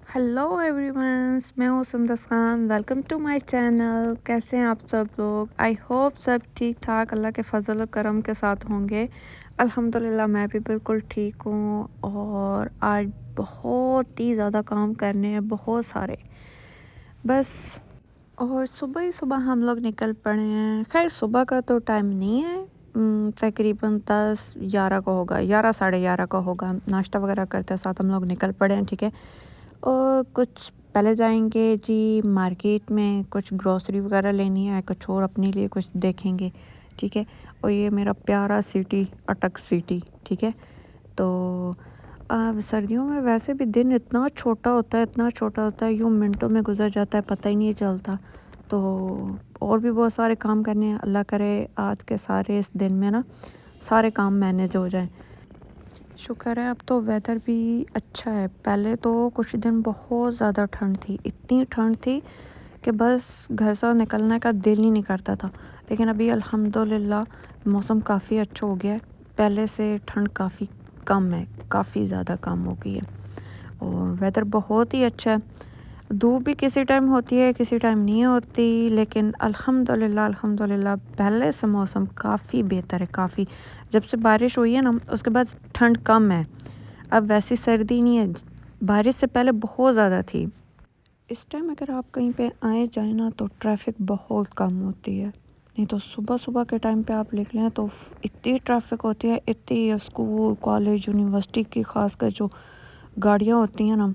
Hello everyone, मैं हूँ Sundas Khan. Welcome to my channel. कैसे हैं आप सब लोग? आई होप सब ठीक ठाक अल्लाह के फजल करम के साथ होंगे। अल्हम्दुलिल्लाह मैं भी बिल्कुल ठीक हूँ। और आज बहुत ही ज़्यादा काम करने हैं, बहुत सारे बस। और सुबह ही सुबह हम लोग निकल पड़े हैं। खैर सुबह का तो टाइम नहीं है, तकरीबन 10-11 का होगा, 11 साढ़े 11 का होगा। नाश्ता वगैरह करते साथ हम लोग निकल पड़े हैं, ठीक है। और कुछ पहले जाएंगे जी मार्केट में, कुछ ग्रोसरी वगैरह लेनी है, कुछ और अपने लिए कुछ देखेंगे, ठीक है। और ये मेरा प्यारा सिटी अटक सिटी, ठीक है। तो सर्दियों में वैसे भी दिन इतना छोटा होता है, इतना छोटा होता है, यूँ मिनटों में गुजर जाता है, पता ही नहीं चलता। तो और भी बहुत सारे काम करने हैं। अल्लाह करे आज के सारे इस दिन में ना सारे काम मैनेज हो जाएं। शुक्र है अब तो वेदर भी अच्छा है। पहले तो कुछ दिन बहुत ज़्यादा ठंड थी, इतनी ठंड थी कि बस घर से निकलने का दिल ही नहीं करता था। लेकिन अभी अल्हम्दुलिल्लाह मौसम काफ़ी अच्छा हो गया है। पहले से ठंड काफ़ी कम है, काफ़ी ज़्यादा कम हो गई है। और वेदर बहुत ही अच्छा है। धूप भी किसी टाइम होती है, किसी टाइम नहीं होती, लेकिन अल्हम्दुलिल्लाह पहले से मौसम काफ़ी बेहतर है, काफ़ी। जब से बारिश हुई है ना उसके बाद ठंड कम है। अब वैसी सर्दी नहीं है, बारिश से पहले बहुत ज़्यादा थी। इस टाइम अगर आप कहीं पे आए जाए ना तो ट्रैफिक बहुत कम होती है। नहीं तो सुबह सुबह के टाइम पे आप निकलें तो इतनी ट्रैफिक होती है, इतनी स्कूल कॉलेज यूनिवर्सिटी की खासकर जो गाड़ियाँ होती हैं ना,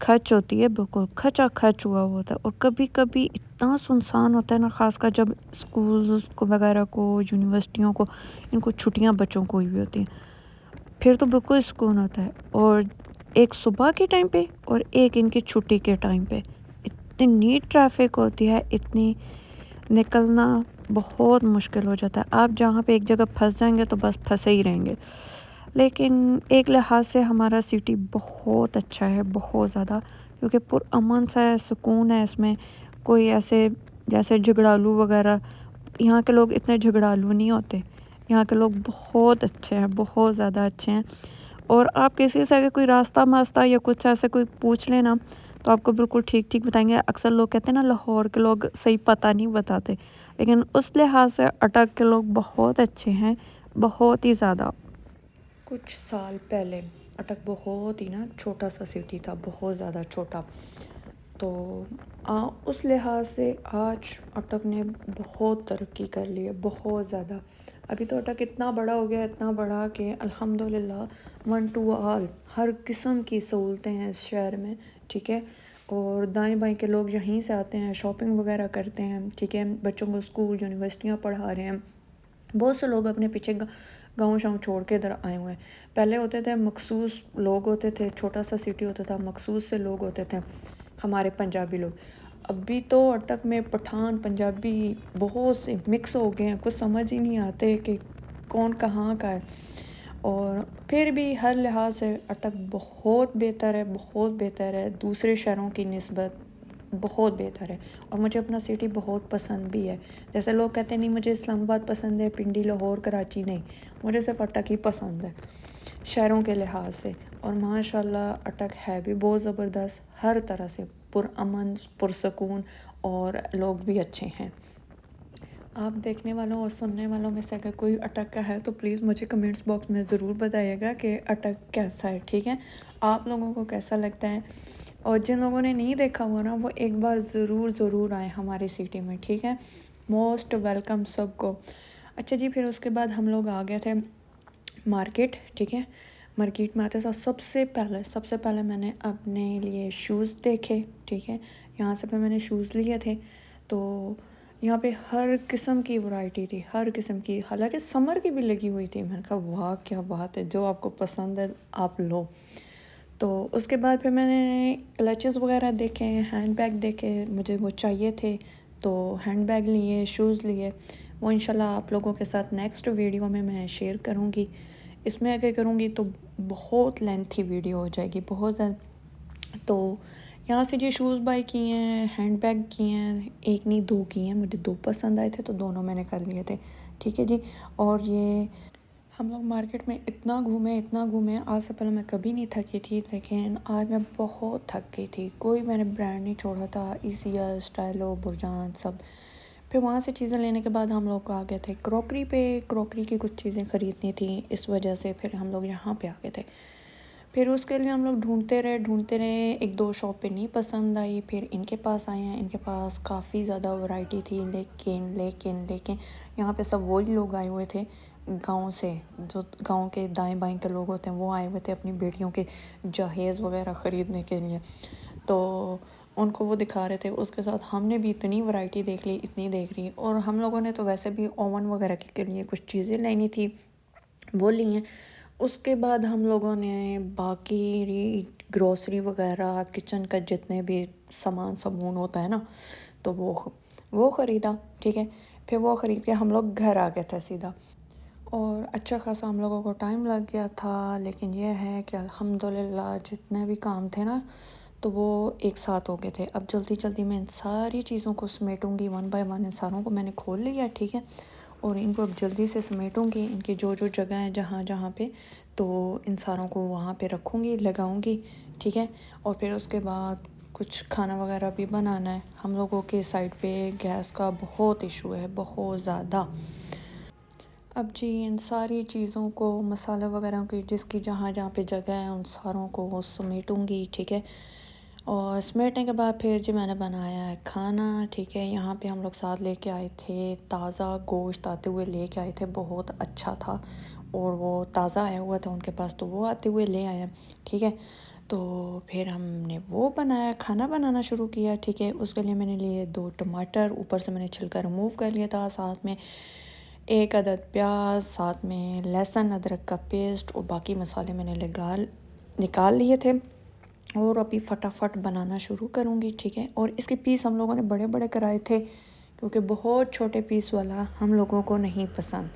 खच होती है, बिल्कुल खचा खच हुआ होता है। और कभी कभी इतना सुनसान होता है ना, खासकर जब स्कूल को वगैरह को, यूनिवर्सिटियों को, इनको छुट्टियां बच्चों को भी होती हैं, फिर तो बिल्कुल सुकून होता है। और एक सुबह के टाइम पे और एक इनकी छुट्टी के टाइम पे इतनी ट्रैफिक होती है, इतनी निकलना बहुत मुश्किल हो जाता है। आप जहाँ पे एक जगह फंस जाएंगे तो बस फंसे ही रहेंगे। लेकिन एक लिहाज से हमारा सिटी बहुत अच्छा है, बहुत ज़्यादा, क्योंकि पुरअमन सा है, सुकून है इसमें। कोई ऐसे जैसे झगड़ालू वगैरह, यहाँ के लोग इतने झगड़ालू नहीं होते। यहाँ के लोग बहुत अच्छे हैं, बहुत ज़्यादा अच्छे हैं। और आप किसी से अगर कोई रास्ता मास्ता या कुछ ऐसे कोई पूछ लेना तो आपको बिल्कुल ठीक ठीक बताएंगे। अक्सर लोग कहते हैं ना लाहौर के लोग सही पता नहीं बताते, लेकिन उस लिहाज से अटक के लोग बहुत अच्छे हैं, बहुत ही ज़्यादा। कुछ साल पहले अटक बहुत ही ना छोटा सा सिटी था, बहुत ज़्यादा छोटा। तो उस लिहाज से आज अटक ने बहुत तरक्की कर ली है, बहुत ज़्यादा। अभी तो अटक इतना बड़ा हो गया, इतना बड़ा कि अल्हम्दुलिल्लाह वन टू ऑल हर किस्म की सहूलतें हैं इस शहर में, ठीक है। और दाएं बाएं के लोग यहीं से आते हैं, शॉपिंग वगैरह करते हैं, ठीक है। बच्चों को स्कूल यूनिवर्सिटियाँ पढ़ा रहे हैं। बहुत से लोग अपने पीछे गाँव शाँव छोड़ के इधर आए हुए हैं। पहले होते थे मखसूस लोग होते थे, छोटा सा सिटी होता था, मखसूस से लोग होते थे, हमारे पंजाबी लोग। अभी तो अटक में पठान पंजाबी बहुत से मिक्स हो गए हैं, कुछ समझ ही नहीं आते कि कौन कहाँ का है। और फिर भी हर लिहाज से अटक बहुत बेहतर है, बहुत बेहतर है दूसरे शहरों की निस्बत, बहुत बेहतर है। और मुझे अपना सिटी बहुत पसंद भी है। जैसे लोग कहते हैं नहीं मुझे इस्लामाबाद पसंद है, पिंडी, लाहौर, कराची, नहीं, मुझे सिर्फ अटक ही पसंद है शहरों के लिहाज से। और माशाल्लाह अटक है भी बहुत ज़बरदस्त, हर तरह से पुरअमन, पुरसकून, और लोग भी अच्छे हैं। आप देखने वालों और सुनने वालों में से अगर कोई अटक का है तो प्लीज़ मुझे कमेंट्स बॉक्स में ज़रूर बताइएगा कि अटक कैसा है, ठीक है। आप लोगों को कैसा लगता है। और जिन लोगों ने नहीं देखा हुआ ना वो एक बार ज़रूर आए हमारी सिटी में, ठीक है। मोस्ट वेलकम सबको। अच्छा जी, फिर उसके बाद हम लोग आ गए थे मार्केट, ठीक है। मार्केट में आते साथ सबसे पहले मैंने अपने लिए शूज़ देखे, ठीक है। यहाँ से पे मैंने शूज़ लिए थे। तो यहाँ पे हर किस्म की वैरायटी थी, हर किस्म की, हालांकि समर की भी लगी हुई थी। मैंने कहा वाह क्या बात है, जो आपको पसंद है आप लो। तो उसके बाद फिर मैंने क्लचेस वगैरह देखे, हैंड बैग देखे, मुझे वो चाहिए थे। तो हैंड बैग लिए, शूज़ लिए। वो इंशाल्लाह आप लोगों के साथ नेक्स्ट वीडियो में मैं शेयर करूँगी। इसमें अगर करूँगी तो बहुत लेंथी वीडियो हो जाएगी, बहुत ज़्यादा। तो यहाँ से जो शूज़ बाय किए हैं, हैंड बैग किए हैं, एक नहीं दो किए हैं, मुझे दो पसंद आए थे तो दोनों मैंने कर लिए थे, ठीक है जी। और ये हम लोग मार्केट में इतना घूमे, आज से पहले मैं कभी नहीं थकी थी, लेकिन आज मैं बहुत थक गई थी। कोई मैंने ब्रांड नहीं छोड़ा था, ईसीआर, स्टाइलो, बुरजान सब। फिर वहाँ से चीज़ें लेने के बाद हम लोग आ गए थे क्रॉकरी पे। क्रॉकरी की कुछ चीज़ें ख़रीदनी थी, इस वजह से फिर हम लोग यहाँ पे आ गए थे। फिर उसके लिए हम लोग ढूंढते रहे, एक दो शॉप पे नहीं पसंद आई, फिर इनके पास आए हैं। इनके पास काफ़ी ज़्यादा वैरायटी थी, लेकिन यहाँ पे सब वही लोग आए हुए थे गांव से, जो गांव के दाएं बाएं के लोग होते हैं, वो आए हुए थे अपनी बेटियों के जहेज़ वगैरह ख़रीदने के लिए। तो उनको वो दिखा रहे थे, उसके साथ हमने भी इतनी वैरायटी देख ली, इतनी देख ली। और हम लोगों ने तो वैसे भी ओवन वगैरह के लिए कुछ चीज़ें लेनी थी, वो ली हैं। उसके बाद हम लोगों ने बाकी ग्रोसरी वगैरह, किचन का जितने भी सामान होता है ना, तो वो ख़रीदा, ठीक है। फिर वो ख़रीद के हम लोग घर आ गए थे सीधा। और अच्छा खासा हम लोगों को टाइम लग गया था, लेकिन यह है कि अल्हम्दुलिल्लाह जितने भी काम थे ना, तो वो एक साथ हो गए थे। अब जल्दी जल्दी मैं इन सारी चीज़ों को समेटूंगी, वन बाय वन इन सारों को मैंने खोल लिया, ठीक है। और इनको अब जल्दी से समेटूंगी, इनकी जो जो जगह है जहाँ जहाँ पे, तो इन सारों को वहाँ पे रखूँगी, लगाऊँगी, ठीक है। और फिर उसके बाद कुछ खाना वगैरह भी बनाना है। हम लोगों के साइड पे गैस का बहुत इशू है, बहुत ज़्यादा। अब जी इन सारी चीज़ों को, मसाले वगैरह की जिसकी जहाँ जहाँ पे जगह है, उन सारों को समेटूंगी, ठीक है। और समेटने के बाद फिर जी मैंने बनाया है खाना, ठीक है। यहाँ पे हम लोग साथ लेके आए थे ताज़ा गोश्त, आते हुए लेके आए थे, बहुत अच्छा था। और वो ताज़ा आया हुआ था उनके पास, तो वो आते हुए ले आए हैं, ठीक है। तो फिर हमने वो बनाया, खाना बनाना शुरू किया, ठीक है। उसके लिए मैंने लिए 2 टमाटर, ऊपर से मैंने छिलका रिमूव कर लिया था, साथ में 1 अदद प्याज, साथ में लहसुन अदरक का पेस्ट, और बाकी मसाले मैंने निकाल लिए थे। और अभी फटाफट बनाना शुरू करूँगी, ठीक है। और इसके पीस हम लोगों ने बड़े बड़े कराए थे, क्योंकि बहुत छोटे पीस वाला हम लोगों को नहीं पसंद,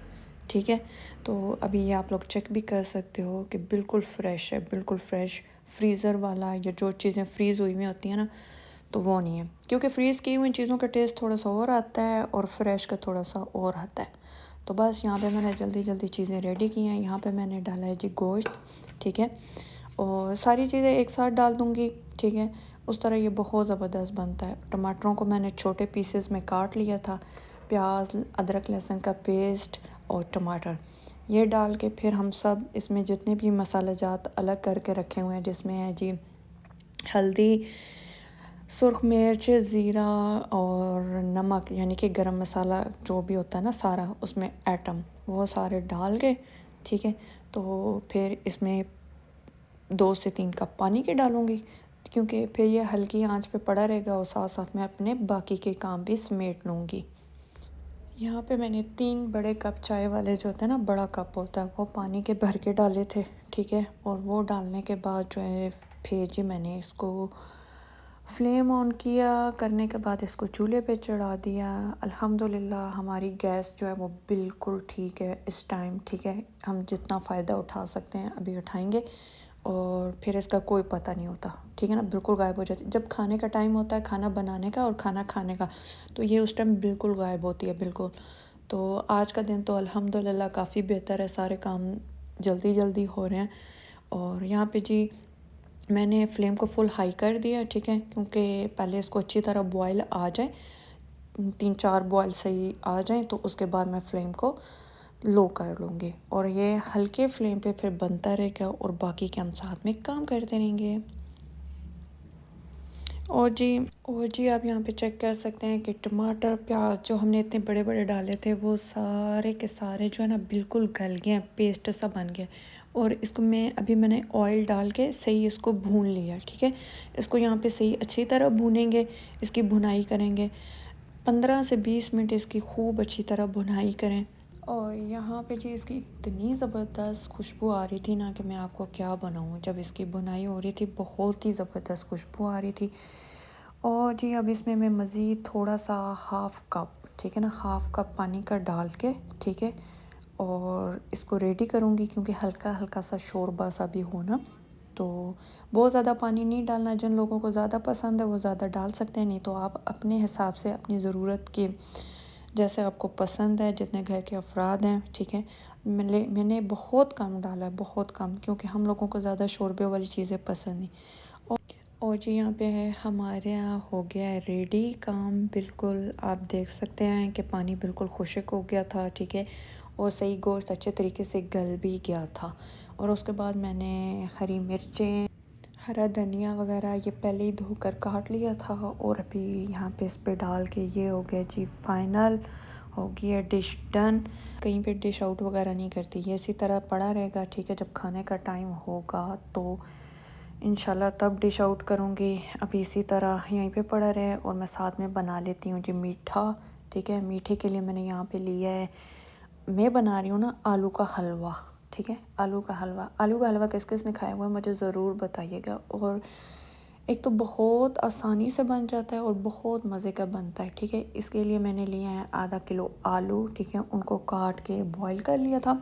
ठीक है। तो अभी ये आप लोग चेक भी कर सकते हो कि बिल्कुल फ्रेश है, बिल्कुल फ्रेश। फ्रीज़र वाला या जो चीज़ें फ्रीज़ हुई हुई होती हैं ना, तो वो नहीं है, क्योंकि फ्रीज़ की हुई चीज़ों का टेस्ट थोड़ा सा और आता है और फ्रेश का थोड़ा सा और आता है। तो बस यहाँ पे मैंने जल्दी जल्दी चीज़ें रेडी की हैं। यहाँ पे मैंने डाला है जी गोश्त, ठीक है। और सारी चीज़ें एक साथ डाल दूँगी, ठीक है। उस तरह ये बहुत ज़बरदस्त बनता है। टमाटरों को मैंने छोटे पीसेस में काट लिया था, प्याज, अदरक लहसुन का पेस्ट और टमाटर, ये डाल के फिर हम सब इसमें जितने भी मसाला जात अलग करके रखे हुए हैं, जिसमें है जी हल्दी, सुरख मिर्च, ज़ीरा और नमक, यानी कि गरम मसाला जो भी होता है ना सारा, उसमें एटम, वो सारे डाल के, ठीक है। तो फिर इसमें 2 से 3 कप पानी के डालूँगी, क्योंकि फिर ये हल्की आंच पे पड़ा रहेगा, और साथ साथ मैं अपने बाकी के काम भी समेट लूँगी। यहाँ पे मैंने 3 बड़े कप चाय वाले जो होते हैं ना, बड़ा कप होता है, वो पानी के भर के डाले थे, ठीक है। और वो डालने के बाद जो है, फिर जी मैंने इसको फ्लेम ऑन किया, करने के बाद इसको चूल्हे पे चढ़ा दिया। अल्हम्दुलिल्लाह हमारी गैस जो है वो बिल्कुल ठीक है इस टाइम, ठीक है। हम जितना फ़ायदा उठा सकते हैं अभी उठाएंगे, और फिर इसका कोई पता नहीं होता, ठीक है ना, बिल्कुल गायब हो जाती। जब खाने का टाइम होता है, खाना बनाने का और खाना खाने का, तो ये उस टाइम बिल्कुल गायब होती है, बिल्कुल। तो आज का दिन तो अल्हम्दुलिल्लाह काफ़ी बेहतर है, सारे काम जल्दी जल्दी हो रहे हैं। और यहाँ पे जी मैंने फ्लेम को फुल हाई कर दिया, ठीक है, क्योंकि पहले इसको अच्छी तरह बॉयल आ जाए, 3-4 बॉयल सही आ जाएं, तो उसके बाद मैं फ्लेम को लो कर लूँगी, और ये हल्के फ्लेम पे फिर बनता रहेगा, और बाकी के हम साथ में काम करते रहेंगे। और जी आप यहाँ पे चेक कर सकते हैं कि टमाटर, प्याज जो हमने इतने बड़े बड़े डाले थे, वो सारे के सारे जो है ना बिल्कुल गल गए हैं, पेस्ट सा बन गया। और इसको मैंने ऑयल डाल के सही इसको भून लिया, ठीक है। इसको यहाँ पे सही अच्छी तरह भूनेंगे, इसकी भुनाई करेंगे, 15 से 20 मिनट इसकी खूब अच्छी तरह भुनाई करें। और यहाँ पे जी इसकी इतनी ज़बरदस्त खुशबू आ रही थी ना, कि मैं आपको क्या बनाऊँ। जब इसकी बुनाई हो रही थी, बहुत ही ज़बरदस्त खुशबू आ रही थी। और जी अब इसमें मैं मज़ीद थोड़ा सा हाफ़ कप, ठीक है ना, हाफ़ कप पानी का डाल के, ठीक है। और इसको रेडी करूँगी, क्योंकि हल्का हल्का सा शोरबा सा भी होना, तो बहुत ज़्यादा पानी नहीं डालना। जिन लोगों को ज़्यादा पसंद है वो ज़्यादा डाल सकते हैं, नहीं तो आप अपने हिसाब से, अपनी ज़रूरत के जैसे आपको पसंद है, जितने घर के अफराद हैं, ठीक है, मैंने बहुत कम डाला है, बहुत कम, क्योंकि हम लोगों को ज़्यादा शोरबे वाली चीज़ें पसंद नहीं। और और जी यहाँ पे है हमारे यहाँ हो गया है रेडी काम बिल्कुल। आप देख सकते हैं कि पानी बिल्कुल खुश्क हो गया था, ठीक है, और सही गोश्त अच्छे तरीके से गल भी गया था। और उसके बाद मैंने हरी मिर्चें, हरा धनिया वगैरह ये पहले ही धोकर काट लिया था, और अभी यहाँ पे इस पे डाल के ये हो गया जी फाइनल, हो गया डिश डन। कहीं पे डिश आउट वगैरह नहीं करती, ये इसी तरह पड़ा रहेगा, ठीक है। जब खाने का टाइम होगा तो इंशाल्लाह तब डिश आउट करूँगी। अभी इसी तरह यहीं पे पड़ा रहे, और मैं साथ में बना लेती हूँ जी मीठा, ठीक है। मीठे के लिए मैंने यहाँ पे लिया है, मैं बना रही हूँ ना आलू का हलवा, ठीक है। आलू का हलवा, आलू का हलवा किस किस ने खाया हुआ है मुझे ज़रूर बताइएगा। और एक तो बहुत आसानी से बन जाता है और बहुत मज़े का बनता है, ठीक है। इसके लिए मैंने लिया है आधा किलो आलू, ठीक है, उनको काट के बॉईल कर लिया था।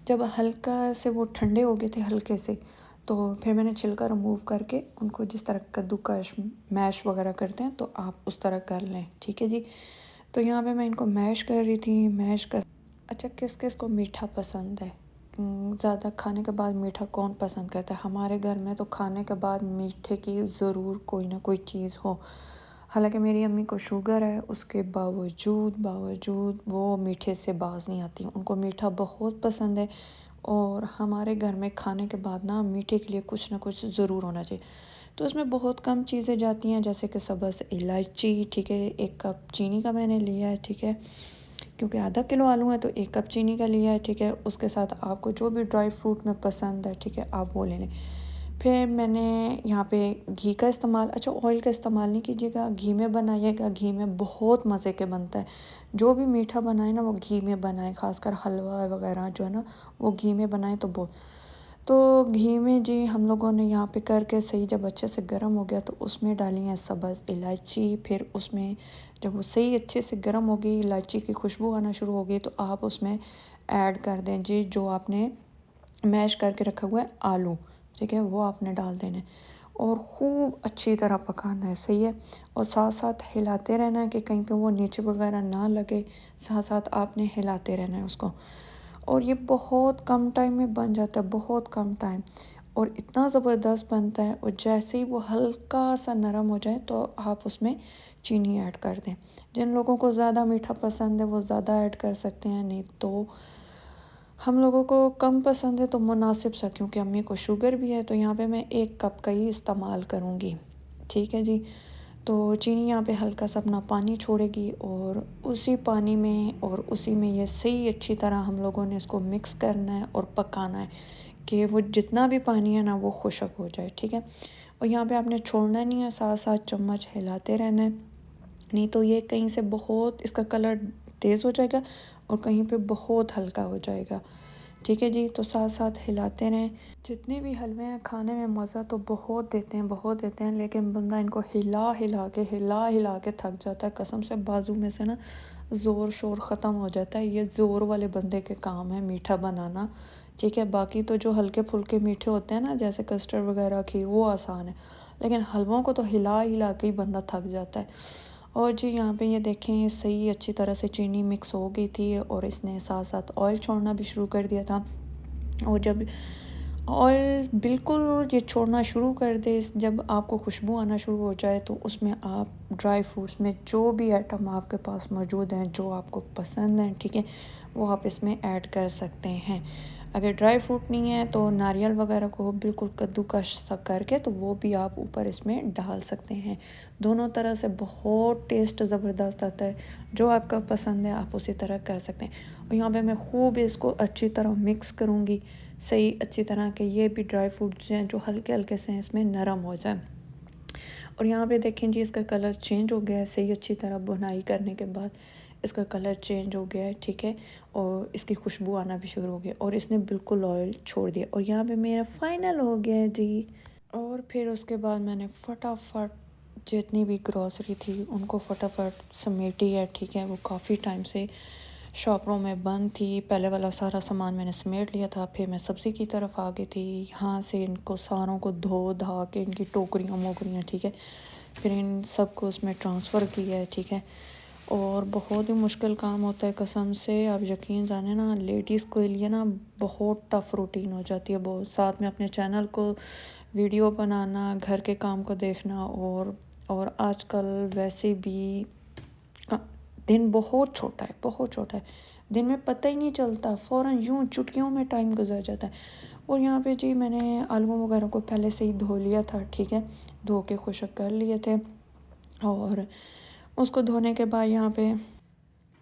जब हल्का से वो ठंडे हो गए थे हल्के से, तो फिर मैंने छिलका रिमूव करके उनको जिस तरह कद्दूकस मैश वगैरह करते हैं तो आप उस तरह कर लें, ठीक है जी। तो यहाँ पे मैं इनको मैश कर रही थी, मैश कर। अच्छा, किस किस को मीठा पसंद है? ज़्यादा खाने के बाद मीठा कौन पसंद करता है? हमारे घर में तो खाने के बाद मीठे की ज़रूर कोई ना कोई चीज़ हो। हालांकि मेरी अम्मी को शुगर है, उसके बावजूद वो मीठे से बाज नहीं आती, उनको मीठा बहुत पसंद है। और हमारे घर में खाने के बाद ना मीठे के लिए कुछ ना कुछ ज़रूर होना चाहिए। तो इसमें बहुत कम चीज़ें जाती हैं, जैसे कि सब्ज़ इलायची, ठीक है, 1 कप चीनी का मैंने लिया है, ठीक है, क्योंकि आधा किलो आलू है तो 1 कप चीनी का लिया है, ठीक है। उसके साथ आपको जो भी ड्राई फ्रूट में पसंद है, ठीक है, आप वो ले लें। फिर मैंने यहाँ पे घी का इस्तेमाल, अच्छा ऑयल का इस्तेमाल नहीं कीजिएगा, घी में बनाइएगा, घी में बहुत मज़े के बनता है। जो भी मीठा बनाए ना वो घी में बनाए, ख़ासकर हलवा वगैरह जो है ना वो घी में बनाए तो बहुत। तो घी में जी हम लोगों ने यहाँ पे करके सही जब अच्छे से गर्म हो गया तो उसमें डाली है सब्ज़ इलायची। फिर उसमें जब वो सही अच्छे से गर्म हो गई, इलायची की खुशबू आना शुरू हो गई, तो आप उसमें ऐड कर दें जी जो आपने मैश करके रखा हुआ है आलू, ठीक है, वो आपने डाल देना है और ख़ूब अच्छी तरह पकाना है, सही है। और साथ साथ हिलाते रहना है कि कहीं पे वो नीचे वगैरह ना लगे, साथ साथ आपने हिलाते रहना है उसको। और ये बहुत कम टाइम में बन जाता है, बहुत कम टाइम, और इतना ज़बरदस्त बनता है। और जैसे ही वो हल्का सा नरम हो जाए तो आप उसमें चीनी ऐड कर दें। जिन लोगों को ज़्यादा मीठा पसंद है वो ज़्यादा ऐड कर सकते हैं, नहीं तो हम लोगों को कम पसंद है तो मुनासिब सा, क्योंकि अम्मी को शुगर भी है, तो यहाँ पे मैं 1 कप का ही इस्तेमाल करूँगी, ठीक है जी। तो चीनी यहाँ पे हल्का सा अपना पानी छोड़ेगी, और उसी पानी में और उसी में ये सही अच्छी तरह हम लोगों ने इसको मिक्स करना है और पकाना है कि वो जितना भी पानी है ना वो खुश्क हो जाए, ठीक है। और यहाँ पे आपने छोड़ना नहीं है, साथ साथ चम्मच हिलाते रहना है, नहीं तो ये कहीं से बहुत इसका कलर तेज़ हो जाएगा और कहीं पे बहुत हल्का हो जाएगा, ठीक है जी। तो साथ साथ हिलाते रहें। जितने भी हलवे हैं खाने में मज़ा तो बहुत देते हैं, बहुत देते हैं, लेकिन बंदा इनको हिला के थक जाता है कसम से। बाजू में से ना ज़ोर शोर ख़त्म हो जाता है। ये ज़ोर वाले बंदे के काम है मीठा बनाना, ठीक है। बाकी तो जो हल्के फुल्के मीठे होते हैं ना जैसे कस्टर्ड वगैरह खीर वो आसान है, लेकिन हलवों को तो हिला के ही बंदा थक जाता है। और जी यहाँ पे ये देखें सही अच्छी तरह से चीनी मिक्स हो गई थी, और इसने साथ साथ ऑयल छोड़ना भी शुरू कर दिया था। और जब ऑयल बिल्कुल ये छोड़ना शुरू कर दे, जब आपको खुशबू आना शुरू हो जाए, तो उसमें आप ड्राई फ्रूट्स में जो भी आइटम आपके पास मौजूद हैं जो आपको पसंद हैं, ठीक है, वो आप इसमें ऐड कर सकते हैं। अगर ड्राई फ्रूट नहीं है तो नारियल वगैरह को बिल्कुल कद्दूकस सा करके तो वो भी आप ऊपर इसमें डाल सकते हैं। दोनों तरह से बहुत टेस्ट ज़बरदस्त आता है, जो आपका पसंद है आप उसी तरह कर सकते हैं। और यहाँ पे मैं खूब इसको अच्छी तरह मिक्स करूँगी, सही अच्छी तरह के ये भी ड्राई फ्रूट्स हैं जो हल्के हल्के से इसमें नरम हो जाए। और यहाँ पे देखें जी इसका कलर चेंज हो गया है, सही अच्छी तरह बुनाई करने के बाद इसका कलर चेंज हो गया है, ठीक है। और इसकी खुशबू आना भी शुरू हो गया और इसने बिल्कुल ऑयल छोड़ दिया, और यहाँ पे मेरा फाइनल हो गया है जी। और फिर उसके बाद मैंने फटाफट जितनी भी ग्रॉसरी थी उनको फटाफट समेटी है, ठीक है। वो काफ़ी टाइम से शॉपरों में बंद थी, पहले वाला सारा सामान मैंने समेट लिया था। फिर मैं सब्ज़ी की तरफ आ गई थी, यहाँ से इनको सारों को धो धा के इनकी टोकरियाँ मोकरियाँ, ठीक है, फिर इन सब को उसमें ट्रांसफ़र किया है, ठीक है। और बहुत ही मुश्किल काम होता है कसम से। आप यकीन जाने ना, लेडीज़ के लिए ना बहुत टफ़ रूटीन हो जाती है। बहुत साथ में अपने चैनल को वीडियो बनाना, घर के काम को देखना, और आजकल वैसे भी का- दिन बहुत छोटा है, बहुत छोटा है। दिन में पता ही नहीं चलता, फ़ौरन यूं चुटकियों में टाइम गुजर जाता है। और यहाँ पे जी मैंने आलू वगैरह को पहले से ही धो लिया था, ठीक है, धो के खुशक कर लिए थे। और उसको धोने के बाद यहाँ पे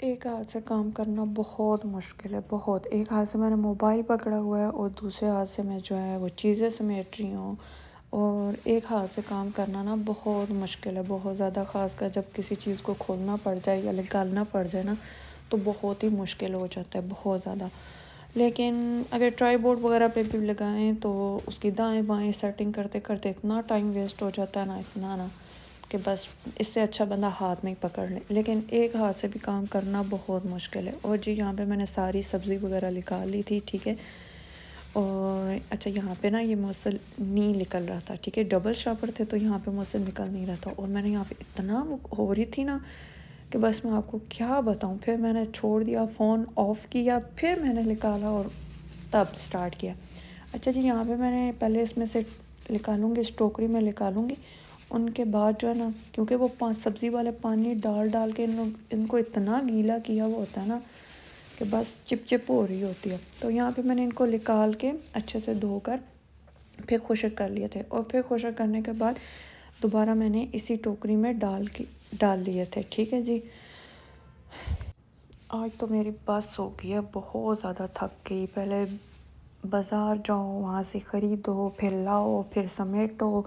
एक हाथ से काम करना बहुत मुश्किल है, बहुत। एक हाथ से मैंने मोबाइल पकड़ा हुआ है और दूसरे हाथ से मैं जो है वो चीज़ें समेट रही हूँ। और एक हाथ से काम करना ना बहुत मुश्किल है, बहुत ज़्यादा। ख़ासकर जब किसी चीज़ को खोलना पड़ जाए या निकालना पड़ जाए ना, तो बहुत ही मुश्किल हो जाता है, बहुत ज़्यादा। लेकिन अगर ट्राईपोड वगैरह पे भी लगाएं तो उसकी दाएं बाएं सेटिंग करते करते इतना टाइम वेस्ट हो जाता है ना, इतना ना, कि बस इससे अच्छा बंदा हाथ में ही पकड़ ले। लेकिन एक हाथ से भी काम करना बहुत मुश्किल है। और जी यहाँ पे मैंने सारी सब्ज़ी वगैरह निकाल ली थी, ठीक है। और अच्छा यहाँ पे ना ये मुझसे नहीं निकल रहा था, ठीक है, डबल शापर थे तो यहाँ पे मुझसे निकल नहीं रहा था। और मैंने यहाँ पे इतना वो हो रही थी ना कि बस मैं आपको क्या बताऊँ। फिर मैंने छोड़ दिया, फ़ोन ऑफ़ किया, फिर मैंने निकाला और तब स्टार्ट किया। अच्छा जी यहाँ पे मैंने पहले इसमें से निकालूंगी, इस टोकरी में निकालूंगी। उनके बाद जो है ना, क्योंकि वो सब्ज़ी वाले पानी डाल डाल के इनको इतना गीला किया हुआ होता है ना कि बस चिप हो रही होती है। तो यहाँ पे मैंने इनको निकाल के अच्छे से धोकर फिर खुशक कर लिए थे। और फिर खुशक करने के बाद दोबारा मैंने इसी टोकरी में डाल लिए थे, ठीक है जी। आज तो मेरी बस हो गई है, बहुत ज़्यादा थक गई। पहले बाज़ार जाओ, वहाँ से ख़रीदो, फिर लाओ, फिर समेटो,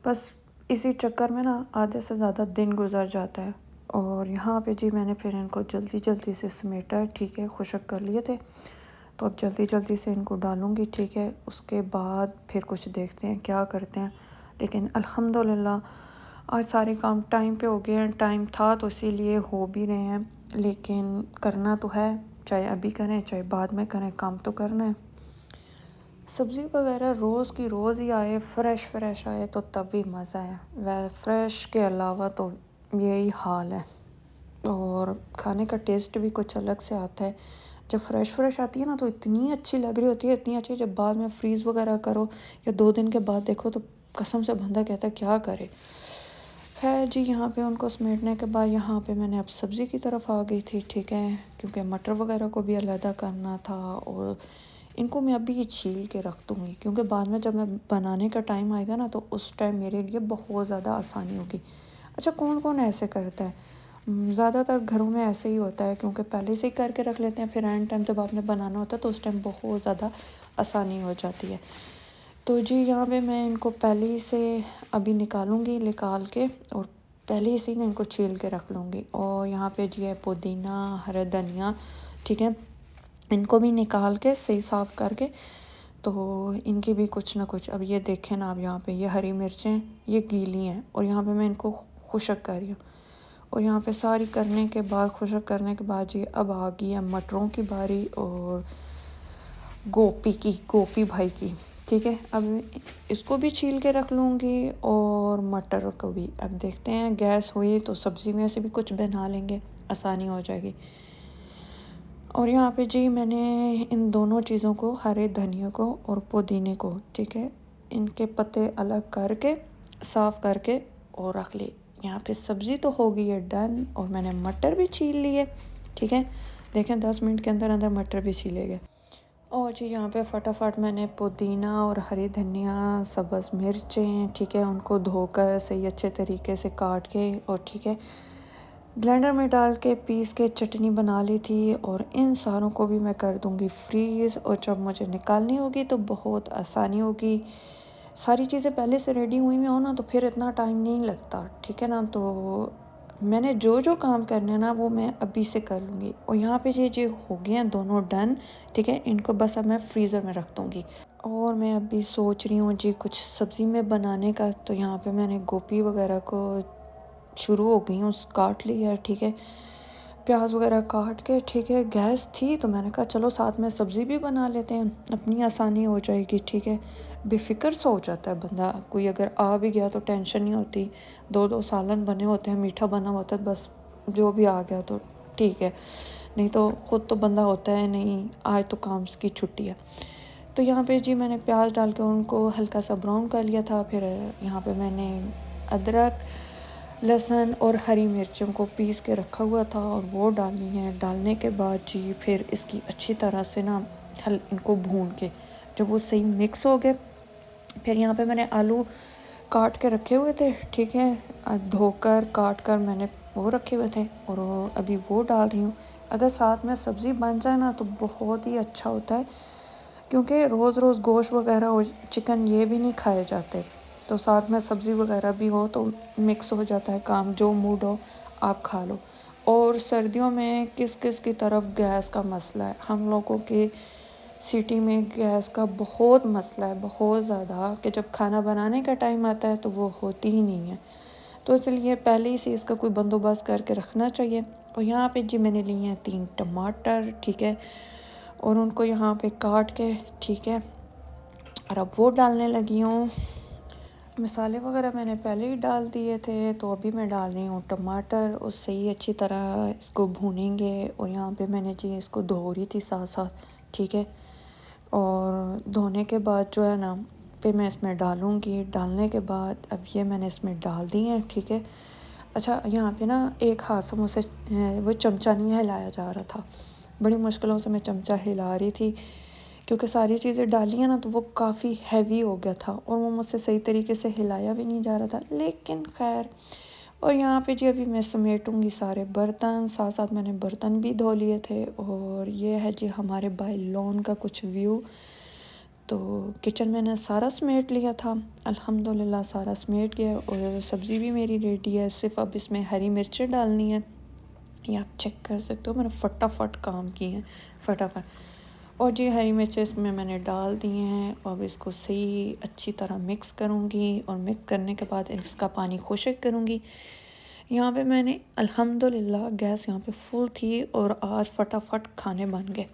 बस इसी चक्कर में ना आधे से ज़्यादा दिन गुजर जाता है। और यहाँ पे जी मैंने फिर इनको जल्दी जल्दी से समेटा, ठीक है, खुशक कर लिए थे। तो अब जल्दी जल्दी से इनको डालूँगी, ठीक है। उसके बाद फिर कुछ देखते हैं क्या करते हैं। लेकिन अल्हम्दुलिल्लाह आज सारे काम टाइम पे हो गए हैं। टाइम था तो इसीलिए हो भी रहे हैं। लेकिन करना तो है, चाहे अभी करें चाहे बाद में करें, काम तो करना है। सब्ज़ी वगैरह रोज़ की रोज़ ही आए, फ्रेश आए तो तभी मज़ा है। वह फ्रेश के अलावा तो यही हाल है। और खाने का टेस्ट भी कुछ अलग से आता है। जब फ्रेश आती है ना तो इतनी अच्छी लग रही होती है, इतनी अच्छी। जब बाद में फ्रीज़ वगैरह करो या 2 दिन के बाद देखो तो कसम से बंदा कहता है क्या करे। खैर जी यहाँ पे उनको समेटने के बाद यहाँ पे मैंने अब सब्ज़ी की तरफ आ गई थी, ठीक है, क्योंकि मटर वगैरह को भी अलहदा करना था। और इनको मैं अभी छील के रख दूँगी, क्योंकि बाद में जब मैं बनाने का टाइम आएगा ना तो उस टाइम मेरे लिए बहुत ज़्यादा आसानी होगी। अच्छा कौन कौन ऐसे करता है? ज़्यादातर घरों में ऐसे ही होता है, क्योंकि पहले से ही करके रख लेते हैं, फिर एंड टाइम जब आपने बनाना होता है तो उस टाइम बहुत ज़्यादा आसानी हो जाती है। तो जी यहाँ पे मैं इनको पहले ही से अभी निकालूंगी, निकाल के और पहले ही से ना इनको छील के रख लूँगी। और यहाँ पे जी है पुदीना, हरा धनिया, ठीक है, इनको भी निकाल के सही साफ़ करके, तो इनकी भी कुछ ना कुछ। अब ये देखें ना, अब यहाँ पे ये हरी मिर्चें ये गीली हैं और यहाँ पे मैं इनको खुशक कर रही हूँ। और यहाँ पे सारी करने के बाद, खुशक करने के बाद जी अब आ गई है मटरों की बारी और गोपी भाई की, ठीक है। अब इसको भी छील के रख लूँगी और मटर को भी। अब देखते हैं, गैस हुई तो सब्ज़ी में से भी कुछ बना लेंगे, आसानी हो जाएगी। और यहाँ पे जी मैंने इन दोनों चीज़ों को, हरे धनिया को और पुदीने को, ठीक है, इनके पत्ते अलग करके साफ़ करके और रख ली। यहाँ पे सब्ज़ी तो हो गई है डन और मैंने मटर भी छील लिए, ठीक है। देखें 10 मिनट के अंदर अंदर मटर भी छीले गए। और जी यहाँ पे फटाफट मैंने पुदीना और हरी धनिया, सब्ज़ मिर्चें, ठीक है, उनको धोकर सही अच्छे तरीके से काट के और ठीक है ब्लेंडर में डाल के पीस के चटनी बना ली थी। और इन सारों को भी मैं कर दूँगी फ्रीज़, और जब मुझे निकालनी होगी तो बहुत आसानी होगी। सारी चीज़ें पहले से रेडी हुई में हो ना तो फिर इतना टाइम नहीं लगता, ठीक है ना। तो मैंने जो जो काम करने हैं ना वो मैं अभी से कर लूँगी। और यहाँ पे ये हो गए हैं दोनों डन, ठीक है, इनको बस अब मैं फ्रीज़र में रख दूँगी। और मैं अभी सोच रही हूँ जी कुछ सब्ज़ी में बनाने का। तो यहाँ पे मैंने गोभी वगैरह को शुरू हो गई हूँ, काट ली है, ठीक है, प्याज वगैरह काट के, ठीक है। गैस थी तो मैंने कहा चलो साथ में सब्ज़ी भी बना लेते हैं, अपनी आसानी हो जाएगी, ठीक है। बेफिक्र सा हो जाता है बंदा, कोई अगर आ भी गया तो टेंशन नहीं होती। 2 सालन बने होते हैं, मीठा बना होता है, बस जो भी आ गया तो ठीक है, नहीं तो ख़ुद तो बंदा होता है नहीं आज तो काम की छुट्टी है। तो यहाँ पे जी मैंने प्याज डाल के उनको हल्का सा ब्राउन कर लिया था। फिर यहाँ पे मैंने अदरक, लहसुन और हरी मिर्चों को पीस के रखा हुआ था और वो डालनी है। डालने के बाद जी फिर इसकी अच्छी तरह से ना इनको भून के जब वो सही मिक्स हो गए, फिर यहाँ पे मैंने आलू काट के रखे हुए थे, ठीक है, धोकर काट कर मैंने वो रखे हुए थे और अभी वो डाल रही हूँ। अगर साथ में सब्ज़ी बन जाए ना तो बहुत ही अच्छा होता है, क्योंकि रोज़ रोज़ गोश्त वगैरह और चिकन ये भी नहीं खाए जाते, तो साथ में सब्ज़ी वगैरह भी हो तो मिक्स हो जाता है काम, जो मूड हो आप खा लो। और सर्दियों में किस किस की तरफ गैस का मसला है, हम लोगों के सिटी में गैस का बहुत मसला है, बहुत ज़्यादा, कि जब खाना बनाने का टाइम आता है तो वो होती ही नहीं है। तो इसलिए पहले ही से इसका कोई बंदोबस्त करके रखना चाहिए। और यहाँ पे जी मैंने लिए हैं 3 टमाटर, ठीक है, और उनको यहाँ पे काट के, ठीक है, और अब वो डालने लगी हूँ। मसाले वगैरह मैंने पहले ही डाल दिए थे, तो अभी मैं डाल रही हूँ टमाटर, उससे ही अच्छी तरह इसको भूनेंगे। और यहाँ पे मैंने जी इसको धो रही थी साथ साथ, ठीक है, और धोने के बाद जो है ना फिर मैं इसमें डालूँगी। डालने के बाद अब ये मैंने इसमें डाल दी हैं, ठीक है। अच्छा, यहाँ पे ना एक हाथ से मुझसे वो चमचा नहीं हिलाया जा रहा था, बड़ी मुश्किलों से मैं चमचा हिला रही थी, क्योंकि सारी चीज़ें डाली हैं ना तो वो काफ़ी हैवी हो गया था और वो मुझसे सही तरीके से हिलाया भी नहीं जा रहा था, लेकिन खैर। और यहाँ पे जी अभी मैं समेटूँगी सारे बर्तन, साथ साथ मैंने बर्तन भी धो लिए थे। और ये है जी हमारे बाई लॉन का कुछ व्यू। तो किचन मैंने सारा समेट लिया था, अल्हम्दुलिल्लाह सारा समेट गया और सब्ज़ी भी मेरी रेडी है, सिर्फ अब इसमें हरी मिर्चें डालनी है। ये आप चेक कर सकते हो, मैंने फटाफट काम किए हैं, फटाफट। और जी हरी मिर्चें इसमें मैंने डाल दी हैं। अब इसको सही अच्छी तरह मिक्स करूँगी और मिक्स करने के बाद इसका पानी खुश्क करूँगी। यहाँ पे मैंने अल्हम्दुलिल्लाह गैस यहाँ पे फुल थी और आज फटाफट खाने बन गए।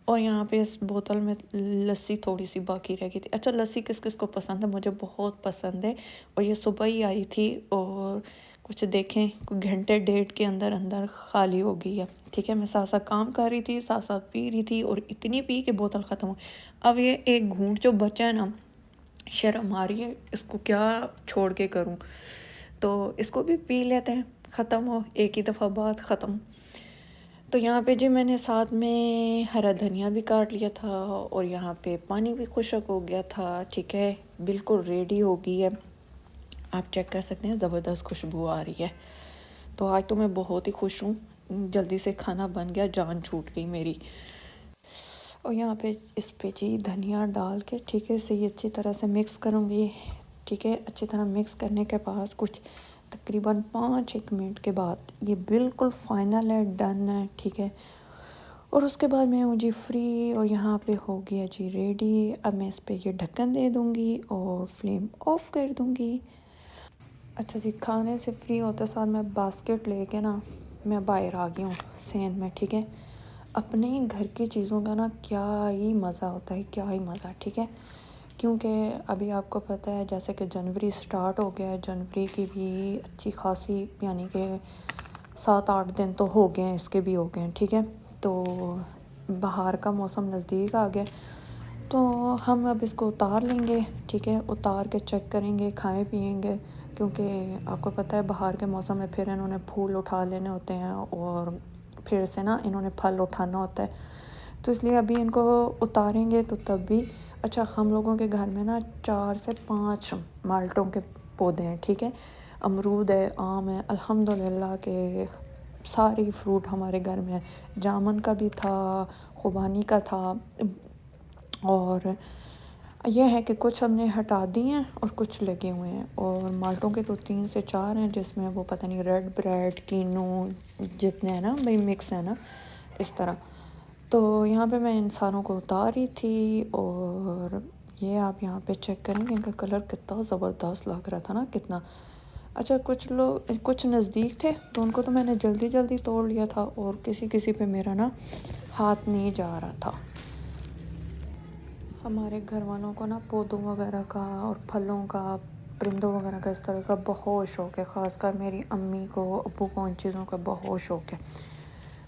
और यहाँ पे इस बोतल में लस्सी थोड़ी सी बाकी रह गई थी। अच्छा, लस्सी किस किस को पसंद है, मुझे बहुत पसंद है। और ये सुबह ही आई थी और कुछ देखें घंटे डेढ़ के अंदर अंदर खाली हो गई है, ठीक है। मैं साथ साथ काम कर रही थी, साथ साथ पी रही थी और इतनी पी के बोतल ख़त्म हो। अब ये एक घूंट जो बचा है ना, शर्म आ रही है, इसको क्या छोड़ के करूं, तो इसको भी पी लेते हैं, ख़त्म हो एक ही दफ़ा बात ख़त्म। तो यहाँ पे जी मैंने साथ में हरा धनिया भी काट लिया था और यहाँ पे पानी भी खुश्क हो गया था, ठीक है, बिल्कुल रेडी हो गई है। आप चेक कर सकते हैं, ज़बरदस्त खुशबू आ रही है। तो आज तो मैं बहुत ही खुश हूँ, जल्दी से खाना बन गया, जान छूट गई मेरी। और यहाँ पे इस पे जी धनिया डाल के, ठीक है, इसे अच्छी तरह से मिक्स करूँगी, ठीक है। अच्छी तरह मिक्स करने के बाद कुछ तकरीबन 5-1 मिनट के बाद ये बिल्कुल फाइनल है, डन है, ठीक है। और उसके बाद मैं हूँ जी फ्री और यहाँ पे हो गया जी रेडी। अब मैं इस पे ये ढक्कन दे दूँगी और फ्लेम ऑफ कर दूँगी। अच्छा जी, खाने से फ्री होते साथ मैं बास्केट लेके ना मैं बाहर आ गई हूँ सेंध में, ठीक है। अपने ही घर की चीज़ों का ना क्या ही मज़ा होता है, क्या ही मज़ा, ठीक है। क्योंकि अभी आपको पता है जैसे कि जनवरी स्टार्ट हो गया है, जनवरी की भी अच्छी खासी यानी कि 7-8 दिन तो हो गए हैं, इसके भी हो गए हैं, ठीक है। तो बाहर का मौसम नज़दीक आ गया, तो हम अब इसको उतार लेंगे, ठीक है। उतार के चेक करेंगे, खाएं पिएंगे, क्योंकि आपको पता है बाहर के मौसम में फिर इन्होंने फूल उठा लेने होते हैं और फिर से ना इन्होंने फल उठाना होता है, तो इसलिए अभी इनको उतारेंगे तो तब भी। अच्छा, हम लोगों के घर में ना 4 से 5 माल्टों के पौधे हैं, ठीक है। अमरूद है, आम है, अल्हम्दुलिल्लाह के सारी फ्रूट हमारे घर में है। जामुन का भी था, खुबानी का था, और यह है कि कुछ हमने हटा दिए हैं और कुछ लगे हुए हैं। और माल्टों के तो 3 से 4 हैं, जिसमें वो पता नहीं रेड ब्रेड, कीनू जितने हैं ना भाई मिक्स है ना, इस तरह। तो यहाँ पे मैं इन सारों को उतार रही थी और ये आप यहाँ पे चेक करेंगे, इनका कलर कितना ज़बरदस्त लग रहा था ना, कितना अच्छा। कुछ लोग कुछ नज़दीक थे तो उनको तो मैंने जल्दी जल्दी तोड़ लिया था और किसी किसी पे मेरा ना हाथ नहीं जा रहा था। हमारे घर वालों को ना पौधों वगैरह का और फलों का परिंदों वगैरह का इस तरह का बहुत शौक़ है, ख़ासकर मेरी अम्मी को, अब्बू को उन चीज़ों का बहुत शौक़ है।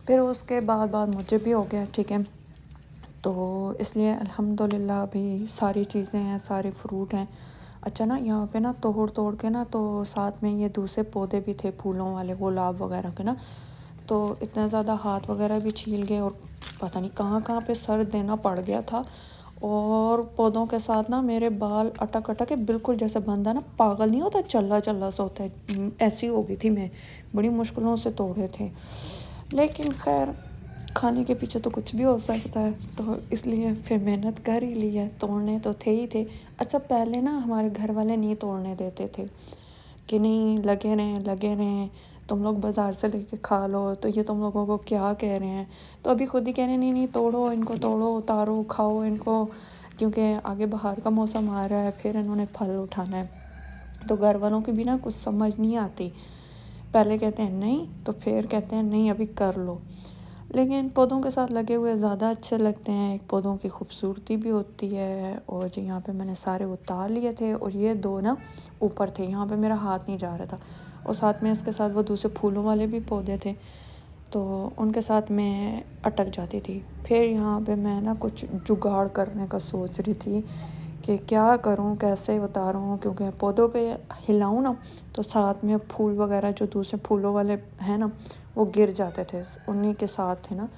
फिर उसके बाद मुझे भी हो गया, ठीक है। तो इसलिए अल्हम्दुलिल्लाह अभी सारी चीज़ें हैं, सारे फ्रूट हैं। अच्छा ना, यहाँ पे ना तोड़ के ना, तो साथ में ये दूसरे पौधे भी थे फूलों वाले, गुलाब वगैरह के ना, तो इतना ज़्यादा हाथ वगैरह भी छील गए और पता नहीं कहाँ पे सर देना पड़ गया था। और पौधों के साथ ना मेरे बाल अटक के बिल्कुल जैसे बंदा ना पागल नहीं होता, चल्ला सा होता है, ऐसी हो गई थी मैं। बड़ी मुश्किलों से तोड़े थे, लेकिन खैर खाने के पीछे तो कुछ भी हो सकता है, तो इसलिए फिर मेहनत कर ही ली है। तोड़ने तो थे ही थे। अच्छा, पहले ना हमारे घर वाले नहीं तोड़ने देते थे कि नहीं, लगे रहें, तुम लोग बाज़ार से लेके खा लो, तो ये तुम लोगों को क्या कह रहे हैं। तो अभी खुद ही कह रहे हैं, नहीं तोड़ो इनको, तोड़ो, उतारो, खाओ इनको, क्योंकि आगे बाहर का मौसम आ रहा है, फिर इन्होंने फल उठाना है। तो घर वालों की भी ना कुछ समझ नहीं आती, पहले कहते हैं नहीं, तो फिर कहते हैं नहीं अभी कर लो। लेकिन पौधों के साथ लगे हुए ज़्यादा अच्छे लगते हैं, एक पौधों की खूबसूरती भी होती है। और जी यहाँ पे मैंने सारे उतार लिए थे, और ये 2 ना ऊपर थे, यहाँ पे मेरा हाथ नहीं जा रहा था। और साथ में इसके साथ वो दूसरे फूलों वाले भी पौधे थे, तो उनके साथ मैं अटक जाती थी। फिर यहाँ पे मैं ना कुछ जुगाड़ करने का सोच रही थी कि क्या करूँ, कैसे उतारूँ, क्योंकि पौधों के हिलाऊँ ना तो साथ में फूल वगैरह जो दूसरे फूलों वाले हैं ना, वो गिर जाते थे, उन्हीं के साथ थे ना।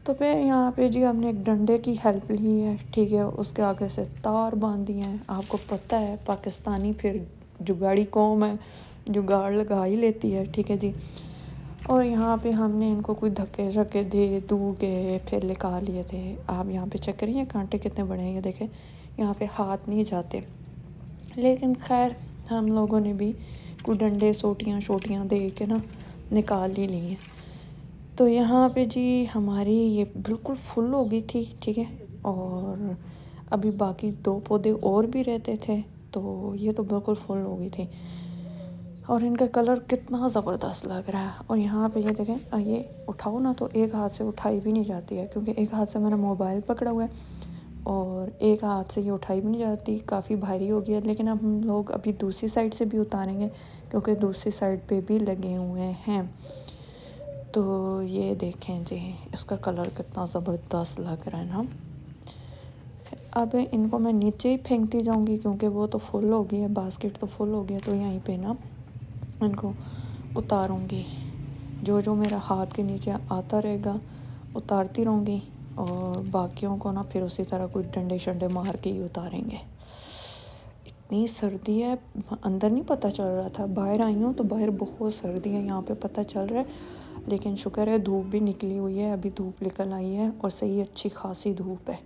तो फिर यहाँ पे जी हमने एक डंडे की हेल्प ली है, ठीक है, उसके आगे से तार बांध दिए हैं। आपको पता है पाकिस्तानी फिर जुगाड़ी कौम है, जुगाड़ लगा ही लेती है, ठीक है जी। और यहाँ पे हमने इनको कोई धक्के दे दूगे फिर निकाल लिए थे। आप यहाँ पे चेक करिए कांटे कितने बड़े हैं, ये देखें, यहाँ पे हाथ नहीं जाते। लेकिन खैर हम लोगों ने भी कोई डंडे सोटियाँ दे के ना निकाल ही ली हैं। तो यहाँ पे जी हमारी ये बिल्कुल फुल हो गई थी, ठीक है। और अभी बाकी 2 पौधे और भी रहते थे, तो ये तो बिल्कुल फुल हो गई थी। और इनका कलर कितना ज़बरदस्त लग रहा है। और यहाँ पे ये देखें, ये उठाओ ना तो एक हाथ से उठाई भी नहीं जाती है, क्योंकि एक हाथ से मैंने मोबाइल पकड़ा हुआ है और एक हाथ से ये उठाई भी नहीं जाती, काफ़ी भारी हो गया है। लेकिन अब हम लोग अभी दूसरी साइड से भी उतारेंगे, क्योंकि दूसरी साइड पे भी लगे हुए हैं। तो ये देखें जी, इसका कलर कितना ज़बरदस्त लग रहा है ना। अब इनको मैं नीचे ही फेंकती जाऊंगी, क्योंकि वो तो फुल हो गई है, बास्केट तो फुल हो गया। तो यहीं पे ना इनको उतारूंगी, जो मेरा हाथ के नीचे आता रहेगा उतारती रहूँगी, और बाकियों को ना फिर उसी तरह कुछ डंडे शंडे मार के ही उतारेंगे। इतनी सर्दी है, अंदर नहीं पता चल रहा था, बाहर आई हूँ तो बाहर बहुत सर्दी है, यहाँ पे पता चल रहा है। लेकिन शुक्र है धूप भी निकली हुई है, अभी धूप निकल आई है और सही अच्छी खासी धूप है।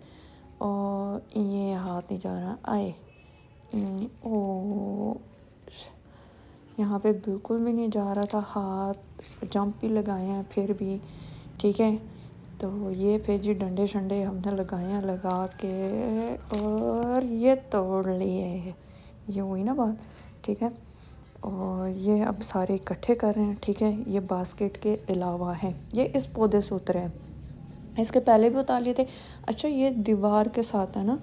और ये हाथ नहीं जा रहा, आए ओ, यहाँ पे बिल्कुल भी नहीं जा रहा था हाथ, जंप भी लगाए हैं फिर भी, ठीक है। तो ये फिर जी डंडे शंडे हमने लगाए हैं, लगा के और ये तोड़ लिए, ये हुई ना बात, ठीक है। और ये अब सारे इकट्ठे कर रहे हैं, ठीक है। ये बास्केट के अलावा हैं, ये इस पौधे से उतरे हैं, इसके पहले भी उतार लिए थे। अच्छा, ये दीवार के साथ है ना,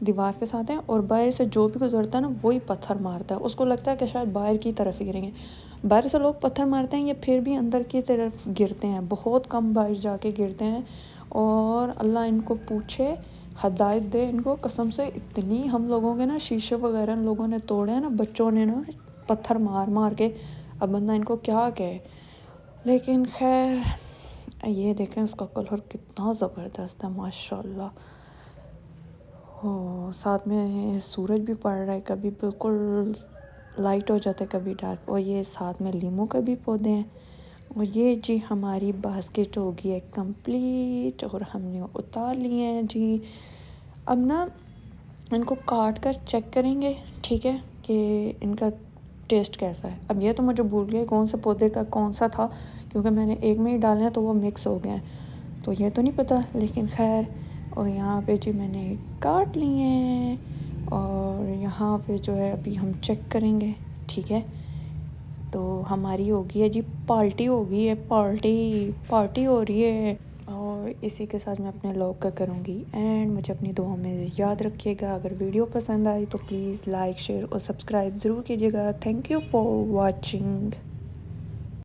दीवार के साथ है, और बाहर से जो भी गुजरता है ना वही पत्थर मारता है, उसको लगता है कि शायद बाहर की तरफ गिरेंगे। बाहर से लोग पत्थर मारते हैं, ये फिर भी अंदर की तरफ गिरते हैं, बहुत कम बाहर जाके गिरते हैं। और अल्लाह इनको पूछे, हदायत दे इनको, कसम से इतनी हम लोगों के ना शीशे वगैरह इन लोगों ने तोड़े हैं ना, बच्चों ने ना पत्थर मार के। अब बंदा इनको क्या कहे, लेकिन खैर ये देखें इसका कलर कितना ज़बरदस्त है माशाल्लाह। हो, साथ में सूरज भी पड़ रहा है, कभी बिल्कुल लाइट हो जाता है, कभी डार्क। और ये साथ में लीमू के भी पौधे हैं। और ये जी हमारी बास्केट हो गई है कंप्लीट, और हमने उतार लिए हैं जी। अब ना इनको काट कर चेक करेंगे, ठीक है, कि इनका टेस्ट कैसा है। अब ये तो मुझे भूल गया कौन से पौधे का कौन सा था, क्योंकि मैंने एक में ही डाले हैं तो वो मिक्स हो गए हैं, तो ये तो नहीं पता, लेकिन खैर। और यहाँ पे जी मैंने काट लिए हैं, और यहाँ पे जो है अभी हम चेक करेंगे, ठीक है। तो हमारी हो गई है जी पार्टी, हो गई है पार्टी हो रही है। और और इसी के साथ मैं अपने व्लॉग का करूँगी एंड मुझे अपनी दुआ में याद रखिएगा। अगर वीडियो पसंद आई तो प्लीज़ लाइक शेयर और सब्सक्राइब ज़रूर कीजिएगा। Thank you for watching.